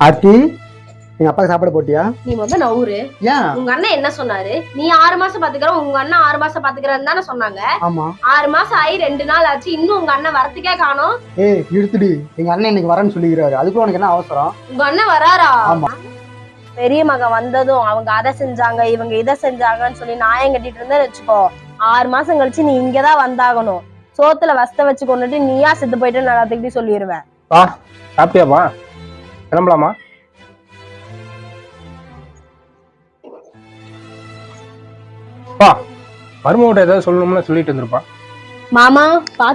ஆர்த்தி, எங்க அப்பாக்கு சாப்பாடு போட்டியா? நீ முதல்ல நவுரு. ஏன்? உங்க அண்ணன் என்ன சொன்னாரு? நீ 6 மாசம் பாத்துக்கிற, உங்க அண்ணன் 6 மாசம் பாத்துக்கிறன்னு தானே சொன்னாங்க. ஆமா. 6 மாசம் ஆகி 2 நாள் ஆச்சு, இன்னும் உங்க அண்ணன் வரத்துக்கே காணோம். ஏய் இழுத்துடி, எங்க அண்ணன் இன்னைக்கு வரேன்னு சொல்லிக்கிறாரு. அதுக்கு உனக்கு என்ன அவசரம்? உங்க அண்ணன் வராரா? ஆமா. பெரிய மகன் வந்ததும் அவங்க அதை செஞ்சாங்க இவங்க இதை செஞ்சாங்கன்னு சொல்லி நாயம் கட்டிட்டு இருந்தேன்னு வச்சுக்கோ, 6 மாசம் கழிச்சு நீ இங்கதான் வந்தாகணும். சோத்துல வஸ்த வச்சு கொண்டுட்டு நீயா செத்து போயிட்டு நான் எல்லாத்துக்கிட்டையும் சொல்லிடுவேன். சாப்பிட்டியாப்பா? கிளம்பலாமா? மருமகிட்ட ஏதாவது சொல்லணும்னு சொல்லிட்டு இருந்திருப்பான். மாமா